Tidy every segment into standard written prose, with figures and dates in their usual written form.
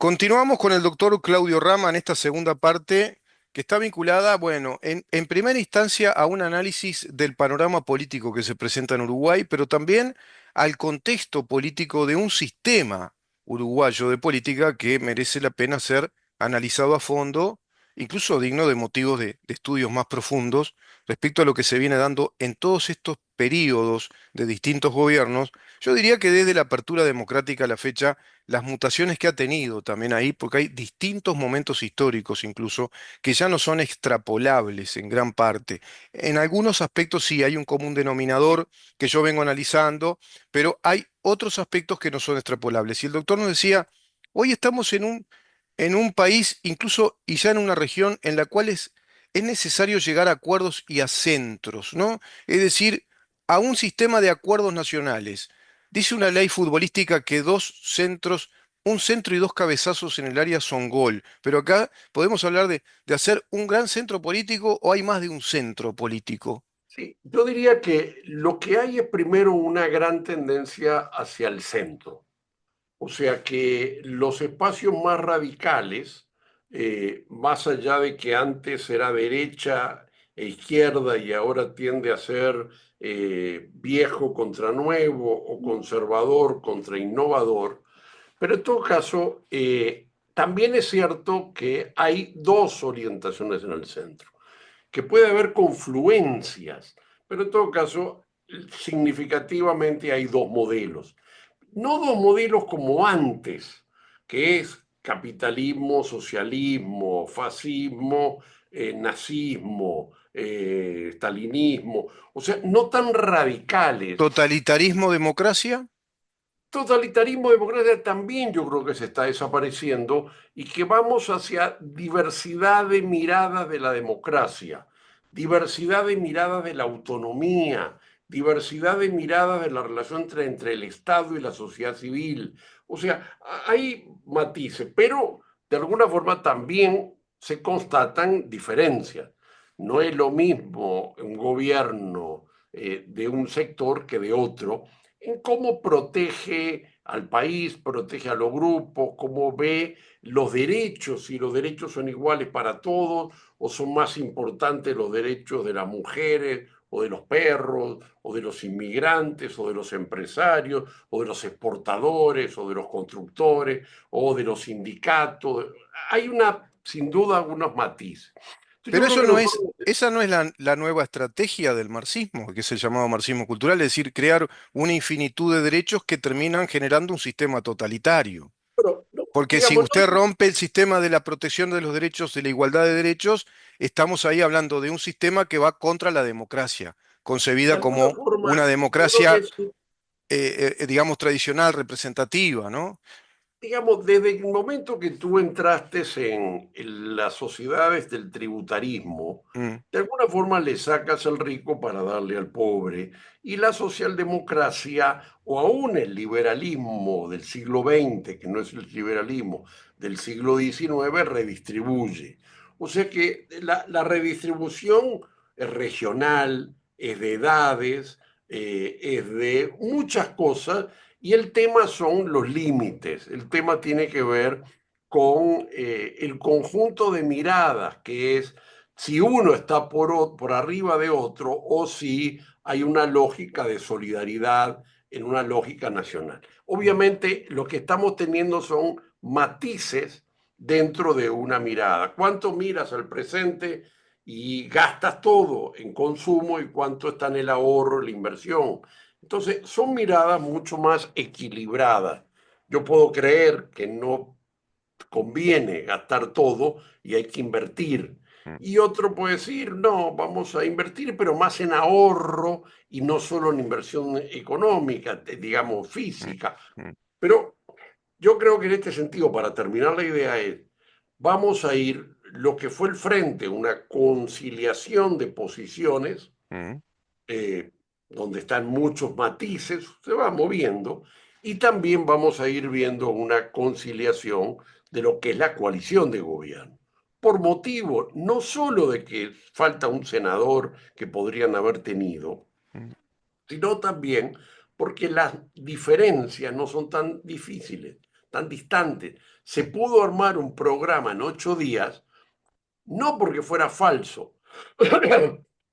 Continuamos con el doctor Claudio Rama en esta segunda parte que está vinculada, bueno, en primera instancia a un análisis del panorama político que se presenta en Uruguay, pero también al contexto político de un sistema uruguayo de política que merece la pena ser analizado a fondo, incluso digno de motivos de estudios más profundos respecto a lo que se viene dando en todos estos periodos de distintos gobiernos. Yo diría que desde la apertura democrática a la fecha las mutaciones que ha tenido también ahí, porque hay distintos momentos históricos incluso que ya no son extrapolables en gran parte. En algunos aspectos sí hay un común denominador que yo vengo analizando, pero hay otros aspectos que no son extrapolables. Y el doctor nos decía, hoy estamos en un país incluso y ya en una región en la cual es necesario llegar a acuerdos y a centros, ¿no? Es decir, a un sistema de acuerdos nacionales. Dice una ley futbolística que dos centros, un centro y dos cabezazos en el área son gol. Pero acá podemos hablar de hacer un gran centro político o hay más de un centro político. Sí, yo diría que lo que hay es primero una gran tendencia hacia el centro. O sea que los espacios más radicales, más allá de que antes era derecha e izquierda y ahora tiende a ser viejo contra nuevo o conservador contra innovador, pero en todo caso, también es cierto que hay dos orientaciones en el centro, que puede haber confluencias, pero en todo caso, significativamente hay dos modelos. No dos modelos como antes, que es capitalismo, socialismo, fascismo, nazismo, stalinismo, o sea, no tan radicales. Totalitarismo, democracia. Totalitarismo, democracia también yo creo que se está desapareciendo y que vamos hacia diversidad de miradas de la democracia, diversidad de miradas de la autonomía, diversidad de miradas de la relación entre el Estado y la sociedad civil. O sea, hay matices, pero de alguna forma también se constatan diferencias. No es lo mismo un gobierno de un sector que de otro en cómo protege al país, protege a los grupos, cómo ve los derechos, si los derechos son iguales para todos o son más importantes los derechos de las mujeres o de los perros o de los inmigrantes o de los empresarios o de los exportadores o de los constructores o de los sindicatos. Hay una, sin duda, algunos matices. Entonces, yo Pero creo eso que no es, nosotros. esa no es la nueva estrategia del marxismo, que es el llamado marxismo cultural, es decir, crear una infinitud de derechos que terminan generando un sistema totalitario. Bueno, no, Porque si digamos, usted rompe el sistema de la protección de los derechos, de la igualdad de derechos, estamos ahí hablando de un sistema que va contra la democracia, de concebida alguna como una forma, yo creo que democracia, es. digamos, tradicional, representativa, ¿no? Digamos, desde el momento que tú entraste en las sociedades del tributarismo, Mm, de alguna forma le sacas al rico para darle al pobre, y la socialdemocracia o aún el liberalismo del siglo XX, que no es el liberalismo del siglo XIX, redistribuye. O sea que la redistribución es regional, es de edades, es de muchas cosas y el tema son los límites, el tema tiene que ver con el conjunto de miradas, que es si uno está por arriba de otro o si hay una lógica de solidaridad en una lógica nacional. Obviamente lo que estamos teniendo son matices dentro de una mirada. ¿Cuánto miras al presente y gastas todo en consumo y cuánto está en el ahorro, la inversión? Entonces, son miradas mucho más equilibradas. Yo puedo creer que no conviene gastar todo y hay que invertir. mm, Y otro puede decir, no, vamos a invertir, pero más en ahorro y no solo en inversión económica, digamos, mm, física. mm, Pero yo creo que en este sentido, para terminar la idea es, vamos a ir lo que fue el frente, una conciliación de posiciones mm. eh, donde están muchos matices, se va moviendo, y también vamos a ir viendo una conciliación de lo que es la coalición de gobierno, por motivo no solo de que falta un senador que podrían haber tenido, Mm. sino también porque las diferencias no son tan difíciles. tan distantes. Se pudo armar un programa en 8 días, no porque fuera falso.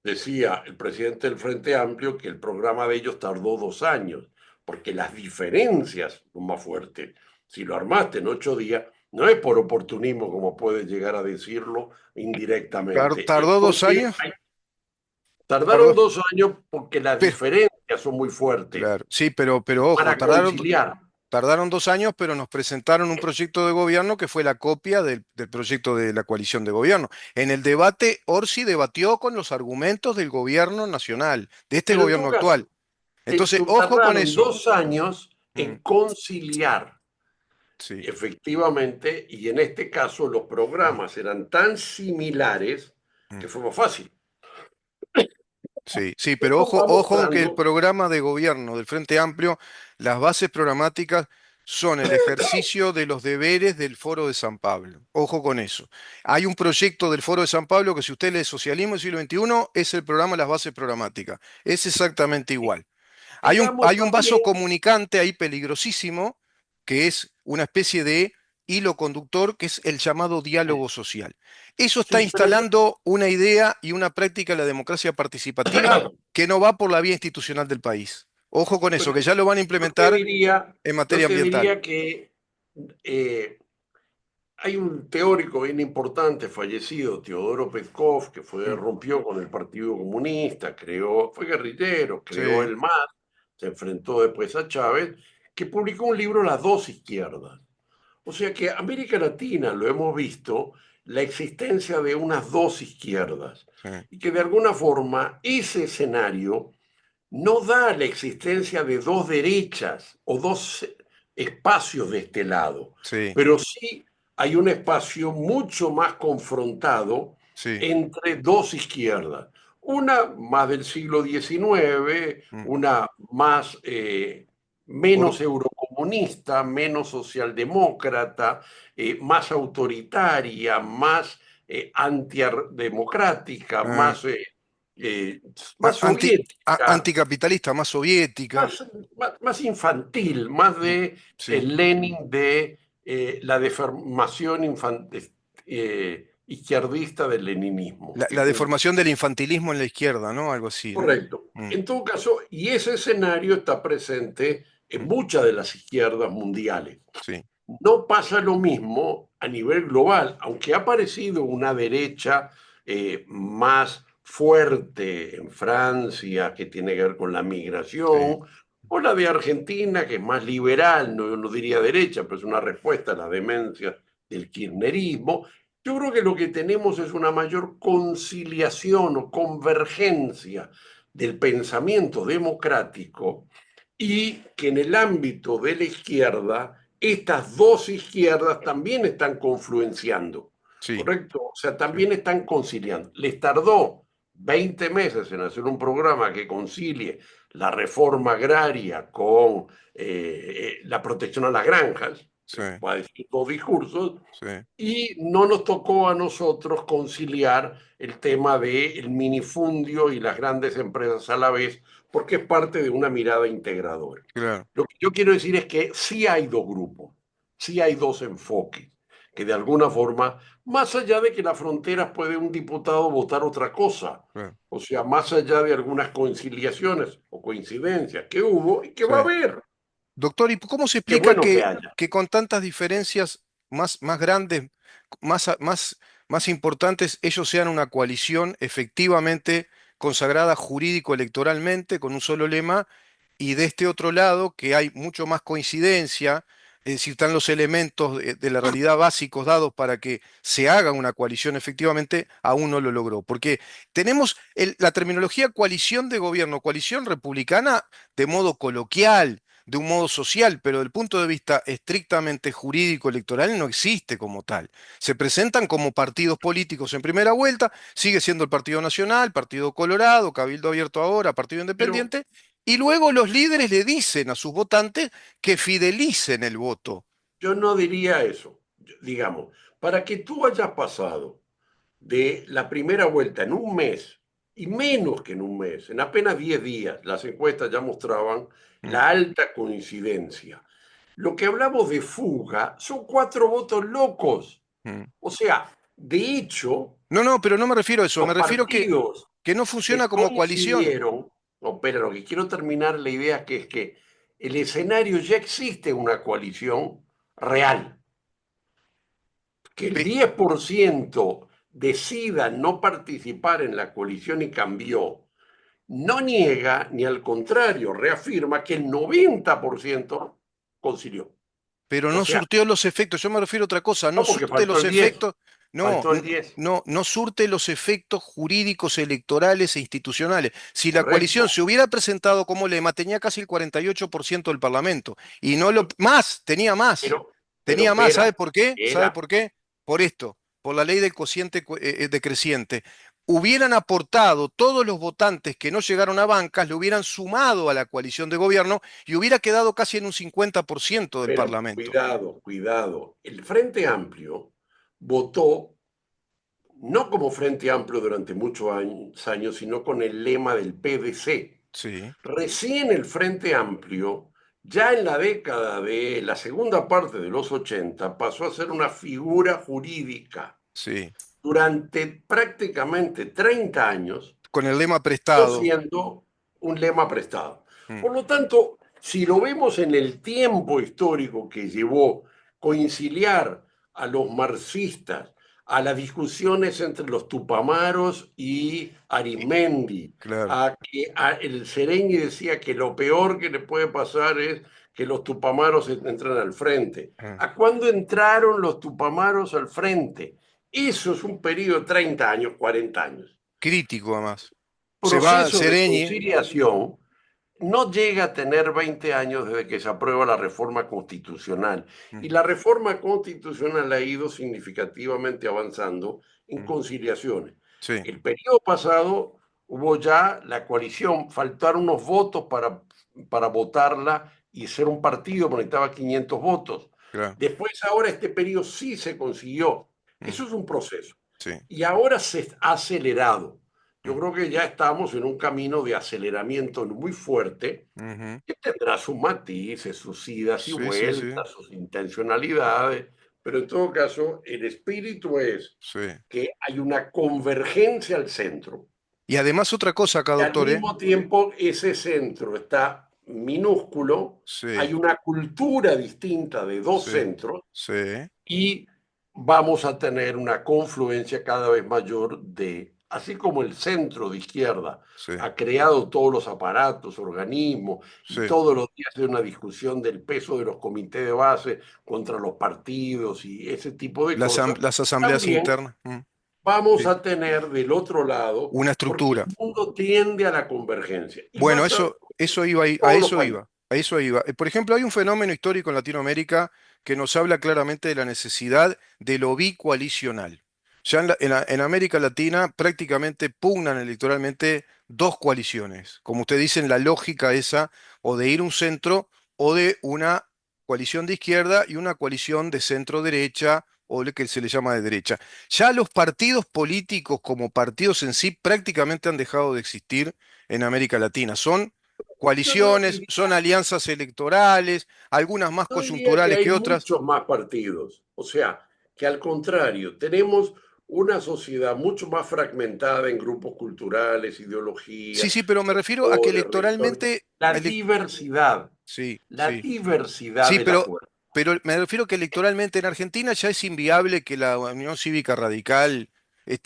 Decía el presidente del Frente Amplio que el programa de ellos tardó 2 años, porque las diferencias son más fuertes. Si lo armaste en 8 días, no es por oportunismo, como puedes llegar a decirlo indirectamente, es ¿Tardó dos porque años? tardaron Tardó, 2 años porque las pero, diferencias son muy fuertes claro, sí, pero ojo, para conciliar. tardaron 2 años, pero nos presentaron un proyecto de gobierno que fue la copia del proyecto de la coalición de gobierno. En el debate, Orsi debatió con los argumentos del gobierno nacional, de este Pero en todo gobierno caso, actual. Entonces, ojo con tardaron eso. 2 años Mm, en conciliar. sí, Efectivamente, y en este caso los mm, programas eran tan similares mm. que fue más fácil. Sí, sí, pero Esto ojo, va ojo que el mostrando, programa de gobierno del Frente Amplio, las bases programáticas son el ejercicio de los deberes del Foro de San Pablo. Ojo con eso. Hay un proyecto del Foro de San Pablo que si usted lee Socialismo del siglo XXI, es el programa de las bases programáticas. Es exactamente igual. digamos Hay un vaso también, comunicante ahí peligrosísimo, que es una especie de hilo conductor, que es el llamado diálogo social. Eso está sí, pero instalando una idea y una práctica de la democracia participativa que no va por la vía institucional del país. Ojo con eso, bueno, que ya lo van a yo te implementar diría, en yo materia te ambiental. diría que eh, hay un teórico bien importante fallecido, Teodoro Petkov, que Mm, rompió con el Partido Comunista, fue guerrillero, sí, creó el MAS, se enfrentó después a Chávez, que publicó un libro, Las dos izquierdas. O sea que América Latina, lo hemos visto, la existencia de unas dos izquierdas, sí, y que de alguna forma ese escenario no da la existencia de dos derechas o dos espacios de este lado, sí, pero sí hay un espacio mucho más confrontado sí. entre dos izquierdas. Una más del siglo XIX, Mm. una más Uru- menos eurocomunista, menos socialdemócrata, más autoritaria, más antidemocrática, eh, eh, más soviética, Anticapitalista, más soviética. más infantil, más Mm, de sí. el Lenin de la deformación izquierdista del leninismo. La deformación del infantilismo en la izquierda, ¿no? Algo así, ¿no? Correcto. Mm, En todo caso, y ese escenario está presente en mm, muchas de las izquierdas mundiales. sí, No pasa lo mismo a nivel global, aunque ha aparecido una derecha más fuerte en Francia, que tiene que ver con la sí, migración, o la de Argentina, que es más liberal, no diría derecha, pero es una respuesta a la demencia del kirchnerismo. Yo creo que lo que tenemos es una mayor conciliación o convergencia del pensamiento democrático y que en el ámbito de la izquierda estas dos izquierdas también están confluenciando, sí, ¿correcto? O sea, sí, también están conciliando. Les tardó 20 meses en hacer un programa que concilie la reforma agraria con la protección a las granjas, sí, va a decir dos discursos, sí, y no nos tocó a nosotros conciliar el tema del minifundio y las grandes empresas a la vez, porque es parte de una mirada integradora. claro, Lo que yo quiero decir es que sí hay dos grupos, sí hay dos enfoques, que de alguna forma, más allá de que las fronteras puede un diputado votar otra cosa, claro, o sea, más allá de algunas conciliaciones o coincidencias que hubo y que sí. va a haber, Doctor, ¿y cómo se qué explica bueno que haya. que con tantas diferencias más grandes, más, más importantes, ellos sean una coalición efectivamente consagrada jurídico-electoralmente con un solo lema, y de este otro lado, que hay mucho más coincidencia, es decir, están los elementos de la realidad básicos dados para que se haga una coalición efectivamente, aún no lo logró? Porque tenemos la terminología coalición de gobierno, coalición republicana de modo coloquial, de un modo social, pero del punto de vista estrictamente jurídico electoral no existe como tal. Se presentan como partidos políticos en primera vuelta, sigue siendo el Partido Nacional, Partido Colorado, Cabildo Abierto ahora, Partido Pero Independiente, y luego los líderes le dicen a sus votantes que fidelicen el voto. yo no diría eso. Digamos, para que tú hayas pasado de la primera vuelta en un mes, y menos que en un mes, en apenas 10 días, las encuestas ya mostraban Mm, la alta coincidencia. Lo que hablamos de fuga son 4 votos locos. Mm. O sea, de hecho, No, no, pero no me refiero a eso, me los refiero partidos que no que funciona como coalición. coincidieron, no, pero lo que quiero terminar la idea que es que el escenario ya existe una coalición real, que el Pe- 10% decida no participar en la coalición y cambió, no niega ni al contrario, reafirma que el 90% concilió. pero O no sea, surtió los efectos. Yo me refiero a otra cosa, no no porque surte faltó los el 10, efectos, no, faltó el 10, no surte los efectos jurídicos, electorales e institucionales. Si la coalición correcto, se hubiera presentado como lema, tenía casi el 48% del Parlamento. Y no lo, más, pero tenía más, ¿sabe espera, por qué? ¿Sabe era, por qué? Por esto, por la ley del cociente decreciente. Hubieran aportado todos los votantes que no llegaron a bancas, le hubieran sumado a la coalición de gobierno y hubiera quedado casi en un 50% del pero Parlamento. cuidado, cuidado. El Frente Amplio votó no como Frente Amplio durante muchos años, sino con el lema del PDC. Sí, Recién el Frente Amplio, ya en la década de la segunda parte de los 80, pasó a ser una figura jurídica. sí. Durante prácticamente 30 años, Con el lema siguió prestado. siendo un lema prestado. Mm, Por lo tanto, si lo vemos en el tiempo histórico que llevó conciliar a los marxistas, a las discusiones entre los Tupamaros y Arismendi, claro. a que el Sereñi decía que lo peor que le puede pasar es que los Tupamaros entren al frente. Mm. ¿A cuándo entraron los Tupamaros al frente? Eso es un periodo de 30 años, 40 años. Crítico, además. Se va Proceso de Sereñi. conciliación no llega a tener 20 años desde que se aprueba la reforma constitucional. Y Mm, la reforma constitucional ha ido significativamente avanzando en mm, conciliaciones. sí, El periodo pasado hubo ya la coalición, faltaron unos votos para votarla y ser un partido, porque necesitaba 500 votos. claro. Después, ahora este periodo sí se consiguió. Mm, Eso es un proceso. sí. Y ahora se ha acelerado. Yo Mm, creo que ya estamos en un camino de aceleramiento muy fuerte ujú, que tendrá sus matices, sus idas y sí, sí, sí. vueltas, sus intencionalidades, pero en todo caso el espíritu es Sí. que hay una convergencia al centro Y además otra cosa acá, y al doctor, ¿eh? mismo tiempo ese centro está minúsculo, Sí, hay una cultura distinta de dos sí, centros sí, y vamos a tener una confluencia cada vez mayor de, así como el centro de izquierda sí, ha creado todos los aparatos, organismos, y sí. todos los días hay una discusión del peso de los comités de base contra los partidos y ese tipo de cosas, Las asambleas también internas. vamos Sí. a tener del otro lado, Una porque estructura. el mundo tiende a la convergencia, y Bueno, pasa eso iba, en a todos los eso países. iba, a eso iba. Por ejemplo, hay un fenómeno histórico en Latinoamérica que nos habla claramente de la necesidad de lo bicoalicional. Ya en América Latina prácticamente pugnan electoralmente dos coaliciones, como usted dice, en la lógica esa, o de ir un centro o de una coalición de izquierda y una coalición de centro derecha o lo que se le llama de derecha. Ya los partidos políticos como partidos en sí prácticamente han dejado de existir en América Latina. Son Yo no coaliciones, diría son alianzas electorales, algunas más Yo diría que coyunturales hay que otras. muchos más partidos, o sea, que al contrario, tenemos una sociedad mucho más fragmentada en grupos culturales, Sí, ideologías, sí, pero me refiero a que sectores, religiones. electoralmente, Sí, sí, la sí, diversidad sí, de la fuerza. pero me refiero que electoralmente en Argentina ya es inviable que la Unión Cívica Radical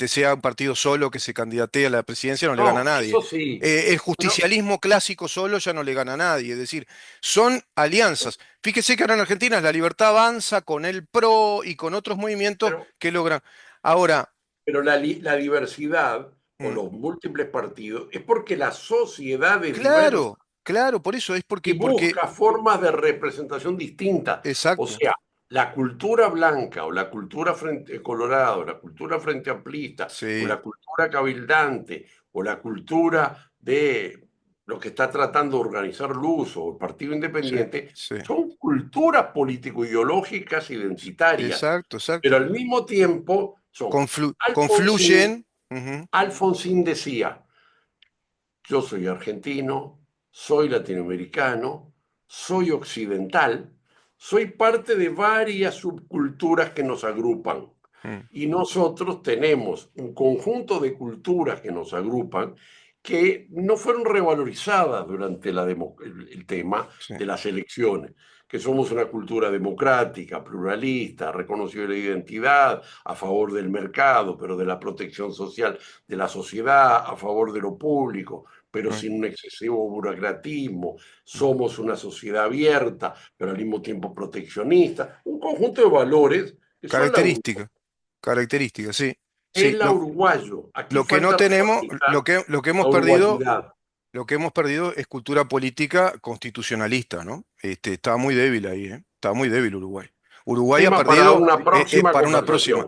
sea un partido solo que se candidatee a la presidencia, no le gana a No, nadie. eso sí, El pero, justicialismo clásico solo ya no le gana a nadie, es decir, son alianzas. Fíjese que ahora en Argentina la Libertad Avanza con el PRO y con otros movimientos pero, que logran. Ahora, pero la diversidad o mm, los múltiples partidos es porque la sociedad es diversa claro, claro, por eso es y porque, busca formas de representación distintas. O exacto, sea, la cultura blanca o la cultura frente colorado, la cultura frente amplista o sí, la cultura cabildante o la cultura de lo que está tratando de organizar Luz o el Partido sí, Independiente, sí, son culturas político-ideológicas identitarias, exacto, pero exacto. al mismo tiempo son. Alfonsín, Confluyen, ujú, Alfonsín decía, yo soy argentino, soy latinoamericano, soy occidental, soy parte de varias subculturas que nos agrupan. Mm, Y nosotros tenemos un conjunto de culturas que nos agrupan que no fueron revalorizadas durante el tema sí, de las elecciones, que somos una cultura democrática, pluralista, reconocido la identidad, a favor del mercado, pero de la protección social de la sociedad, a favor de lo público, pero mm, sin un excesivo burocratismo. mm. Somos una sociedad abierta, pero al mismo tiempo proteccionista. Un conjunto de valores que son Característica, característica, sí. Sí, la uruguayo. Aquí lo que no falta tenemos, revalorizar lo que la hemos perdido, uruguayidad. lo que hemos perdido es cultura política constitucionalista, ¿no? Está muy débil ahí, ¿eh? Está muy débil Uruguay. Uruguay ha Tema para perdido, una próxima para una próxima, conversación.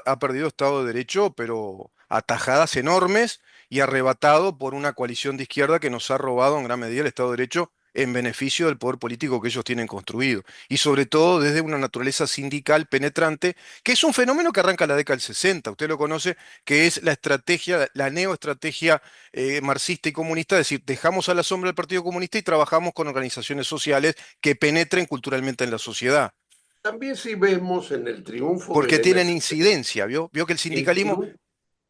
ha perdido Estado de Derecho, pero a tajadas enormes y arrebatado por una coalición de izquierda que nos ha robado en gran medida el Estado de Derecho en beneficio del poder político que ellos tienen construido. Y sobre todo desde una naturaleza sindical penetrante, que es un fenómeno que arranca en la década del 60. Usted lo conoce, que es la estrategia, la neoestrategia marxista y comunista, es decir, dejamos a la sombra del Partido Comunista y trabajamos con organizaciones sociales que penetren culturalmente en la sociedad, También si vemos en el triunfo porque del tienen MPP, incidencia, ¿vio? Vio que el el, sindicalismo, triun-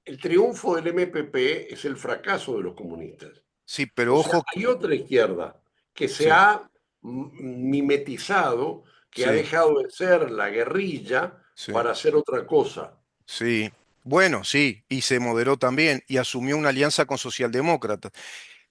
el triunfo del MPP es el fracaso de los comunistas. sí, O pero sea, ojo, hay otra izquierda que se sí, ha mimetizado, que ha sí, dejado de ser la guerrilla sí, para hacer otra cosa. sí. Bueno, sí, y se moderó también y asumió una alianza con socialdemócratas.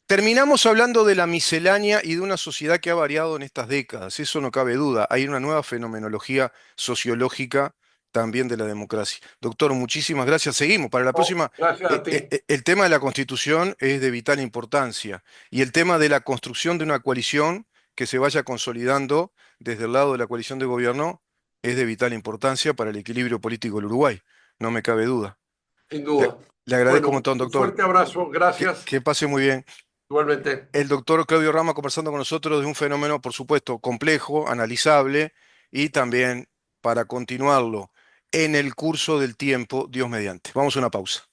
Terminamos hablando de la miscelánea y de una sociedad que ha variado en estas décadas, eso no cabe duda. Hay una nueva fenomenología sociológica también de la democracia. Doctor, muchísimas gracias. Seguimos. Para la Oh, próxima, gracias a ti. el tema de la Constitución es de vital importancia y el tema de la construcción de una coalición que se vaya consolidando desde el lado de la coalición de gobierno es de vital importancia para el equilibrio político del Uruguay, no me cabe duda. Sin Le, duda. le agradezco un Bueno, montón, un doctor. fuerte abrazo. Gracias. Que pase muy bien. Igualmente. El doctor Claudio Rama conversando con nosotros de un fenómeno, por supuesto, complejo, analizable y también para continuarlo en el curso del tiempo, Dios mediante. Vamos a una pausa.